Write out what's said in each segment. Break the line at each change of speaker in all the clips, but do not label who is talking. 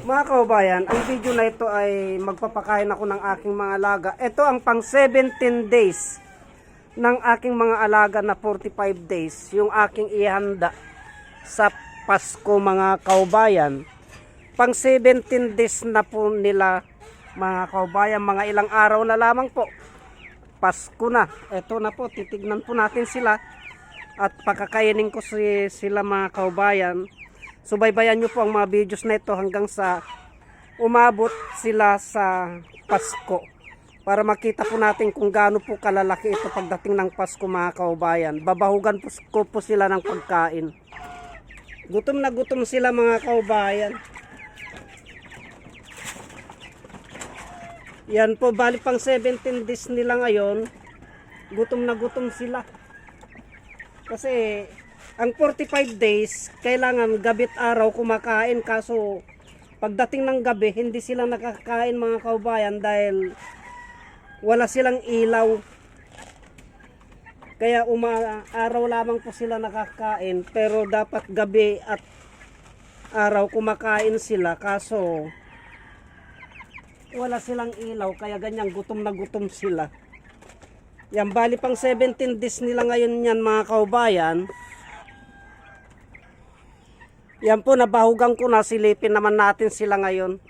Mga kaubayan, ang video na ito ay magpapakain ako ng aking mga alaga. Ito ang pang 17 days ng aking mga alaga na 45 days. Yung aking ihanda sa Pasko mga kaubayan. Pang 17 days na po nila mga kaubayan. Mga ilang araw na lamang po. Pasko na. Ito na po, titignan po natin sila. At pakakainin ko sila mga kaubayan. Subaybayan nyo po ang mga videos na ito hanggang sa umabot sila sa Pasko. Para makita po natin kung gaano po kalalaki ito pagdating ng Pasko mga kaubayan. Babahugan po sila ng pagkain. Gutom na gutom sila mga kaubayan. Yan po, bali pang 17 days nila ngayon. Gutom na gutom sila. Kasi ang 45 days, kailangan gabi't araw kumakain. Kaso pagdating ng gabi, hindi sila nakakain mga kaubayan dahil wala silang ilaw. Kaya araw lamang po sila nakakain. Pero dapat gabi at araw kumakain sila. Kaso wala silang ilaw, kaya ganyan gutom na gutom sila. Yan, bali pang 17 days nila ngayon yan mga kaubayan. Yan po, nabahugan ko na, silipin naman natin sila ngayon.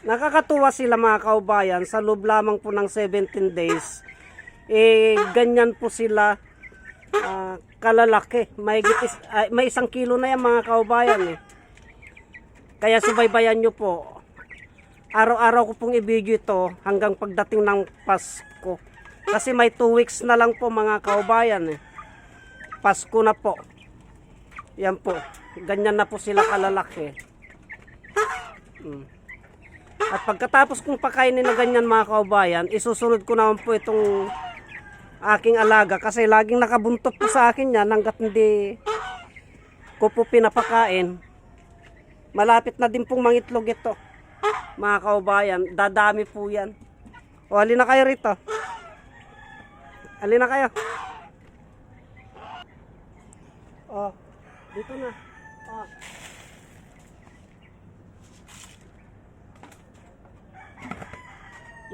Nakakatuwa sila mga kaubayan, sa loob lamang po ng 17 days. Ganyan po sila kalalaki. May 1 kilo na yan mga kaubayan. Kaya subaybayan nyo po. Araw-araw ko pong i-video ito hanggang pagdating ng Pasko. Kasi may 2 weeks na lang po mga kaubayan. Pasko na po. Yan po. Ganyan na po sila kalalaki. At pagkatapos kong pakainin na ganyan mga kaubayan, isusunod ko naman po itong aking alaga. Kasi laging nakabuntot po sa akin yan hanggat hindi ko po pinapakain. Malapit na din pong mangitlog ito. Mga kaubayan, dadami po yan. O, halina kayo rito. Halina kayo. O, dito na. O.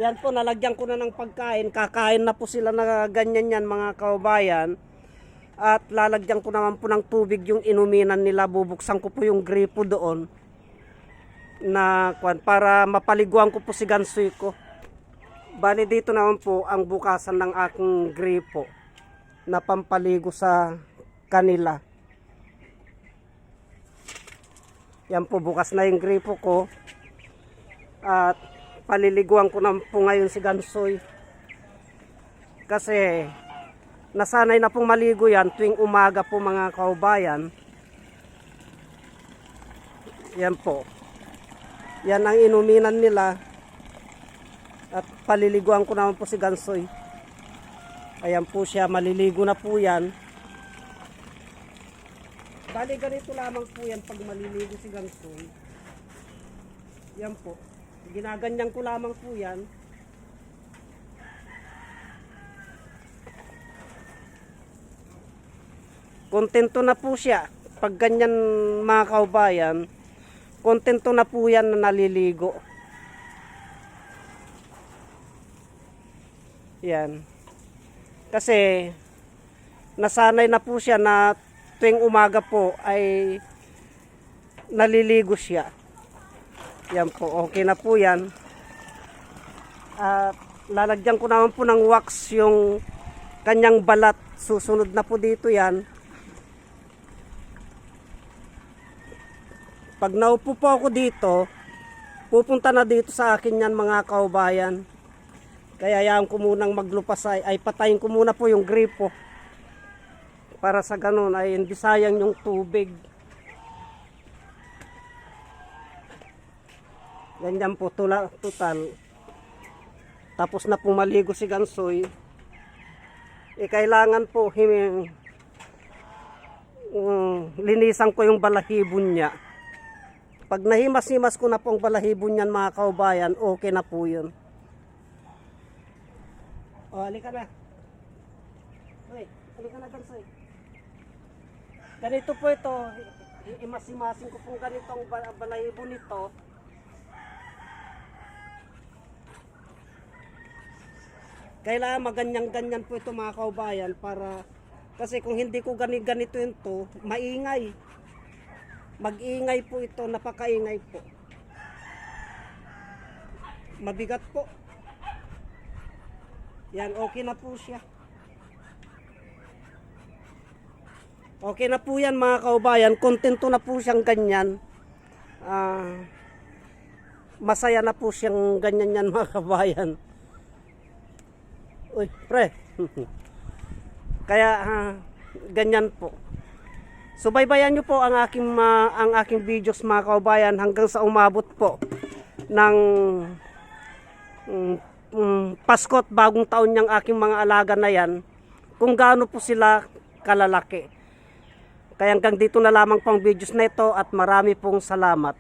Yan po, nalagyan ko na ng pagkain. Kakain na po sila na ganyan yan mga kaubayan. At lalagyan ko naman po ng tubig yung inuminan nila. Bubuksan ko po yung gripo doon. Para mapaliguan ko po si gansoy ko. Bali dito naman po ang bukasan ng aking gripo na pampaligo sa kanila. Yan po, bukas na yung gripo ko. At paliliguan ko na po ngayon si gansoy. Kasi nasanay na pong maligo yan tuwing umaga po mga kaubayan. Yan po. Yan ang inuminan nila. At paliliguan ko naman po si gansoy. Ayan po siya, maliligo na po yan. Bali ganito lamang po yan pag maliligo si gansoy. Yan po. Ginaganyan ko lamang po yan. Kontento na po siya. Pag ganyan mga kaubayan, kontento na po yan na naliligo. Yan. Kasi nasanay na po siya na tuwing umaga po ay naliligo siya. Yan po, okay na po yan. At lalagyan ko naman po ng wax yung kanyang balat. Susunod na po dito yan. Pag naupo po ako dito, pupunta na dito sa akin yan mga kaubayan. Kaya yan ko munang maglupas ay patayin ko muna po yung gripo. Para sa ganun ay hindi sayang yung tubig. Ganyan po total. Tapos na po maligo si gansoy. Kailangan po linisan ko yung balahibon niya. Pag nahimas-himas ko na po ang balahibon niyan mga kaubayan, okay na po yun. O, halika na. Hoy, halika na gansoy. Ganito po ito. Imasimasin ko pong ganitong balahibo nito. Kailangan maganyan-ganyan po ito mga kaubayan para kasi kung hindi ko ganito ito, maingay. Mag-ingay po ito, napakaingay po. Mabigat po. Yan, okay na po siya. Okay na po yan mga kaubayan. Kontento na po siyang ganyan. Masaya na po siyang ganyan yan mga kaubayan. Uy, pre. Kaya ganyan po. Subaybayan nyo po ang aking videos mga kaubayan hanggang sa umabot po ng Pasko at bagong taon niyang aking mga alaga na yan, kung gaano po sila kalalaki. Kaya hanggang dito na lamang pang videos na ito at marami pong salamat.